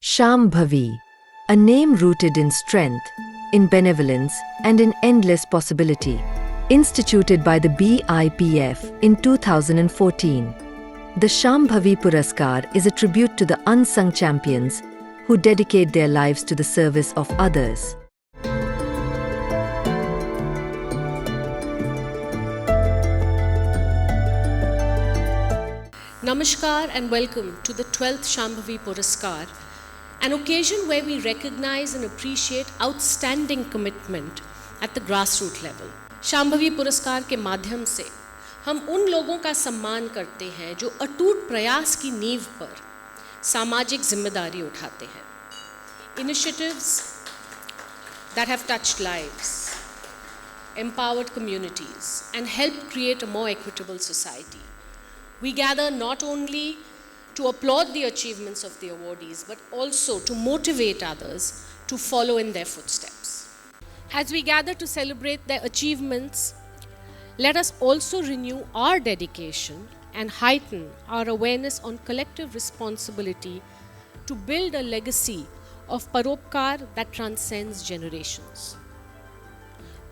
Shambhavi, a name rooted in strength, in benevolence, and in endless possibility, instituted by the BIPF in 2014. The Shambhavi Puraskar is a tribute to the unsung champions who dedicate their lives to the service of others. Namaskar and welcome to the 12th Shambhavi Puraskar, an occasion where we recognize and appreciate outstanding commitment at the grassroots level. Shambhavi Puraskar के माध्यम से हम उन लोगों का सम्मान करते हैं जो अटूट प्रयास की नींव पर सामाजिक जिम्मेदारी उठाते हैं. Initiatives that have touched lives, empowered communities, and helped create a more equitable society. We gather not only to applaud the achievements of the awardees, but also to motivate others to follow in their footsteps. As we gather to celebrate their achievements, let us also renew our dedication and heighten our awareness on collective responsibility to build a legacy of Paropkar that transcends generations.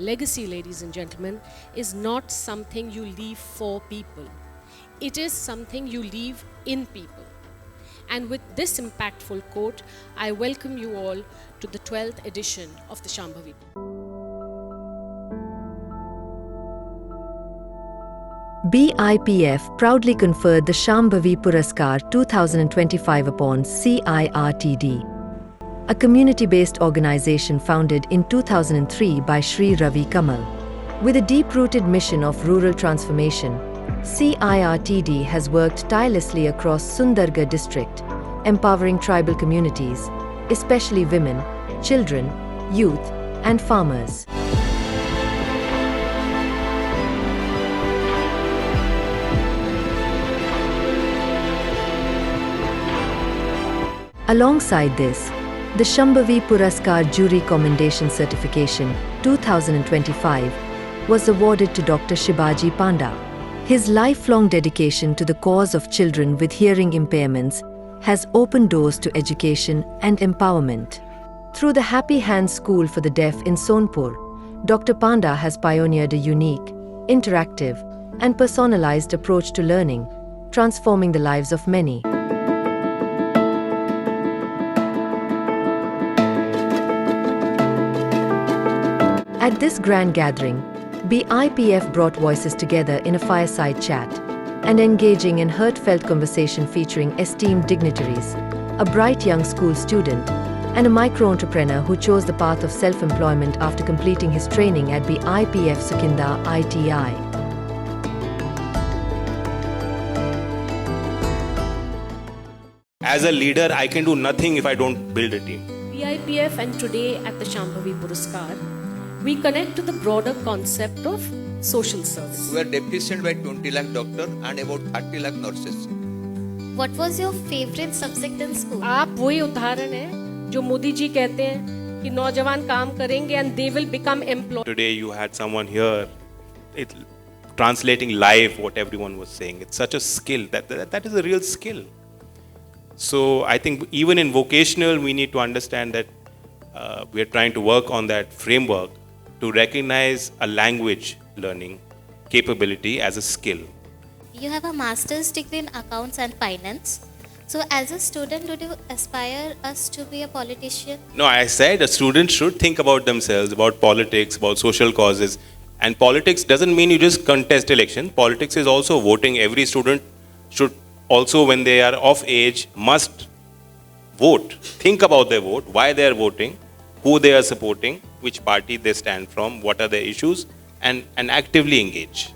Legacy, ladies and gentlemen, is not something you leave for people. It is something you leave in people. And with this impactful quote, I welcome you all to the 12th edition of the Shambhavi. BIPF proudly conferred the Shambhavi Puraskar 2025 upon CIRTD, a community-based organization founded in 2003 by Shri Ravi Kamal. With a deep-rooted mission of rural transformation, CIRTD has worked tirelessly across Sundargarh district, empowering tribal communities, especially women, children, youth, and farmers. Alongside this, the Shambhavi Puraskar Jury Commendation Certification 2025 was awarded to Dr. Shibaji Panda. His lifelong dedication to the cause of children with hearing impairments has opened doors to education and empowerment. Through the Happy Hands School for the Deaf in Sonpur, Dr. Panda has pioneered a unique, interactive, and personalized approach to learning, transforming the lives of many. At this grand gathering, BIPF brought voices together in a fireside chat, an engaging and heartfelt conversation featuring esteemed dignitaries, a bright young school student, and a micro-entrepreneur who chose the path of self-employment after completing his training at BIPF Sukinda ITI. As a leader, I can do nothing if I don't build a team. BIPF and today at the Shambhavi Puraskar, we connect to the broader concept of social service. We are deficient by 20 lakh doctors and about 30 lakh nurses. What was your favorite subject in school? आप वही उदाहरण है जो मोदी जी कहते हैं कि नौजवान काम करेंगे and they will become employed. Today you had someone here, translating live what everyone was saying. It's such a skill. That is a real skill. So I think even in vocational, we need to understand that we are trying to work on that framework to recognize a language learning capability as a skill. You have a master's degree in accounts and finance. So as a student, would you aspire us to be a politician? No, I said a student should think about themselves, about politics, about social causes. And politics doesn't mean you just contest election. Politics is also voting. Every student should also, when they are of age, must vote. Think about their vote, why they are voting, who they are supporting, which party they stand from, what are their issues, and actively engage.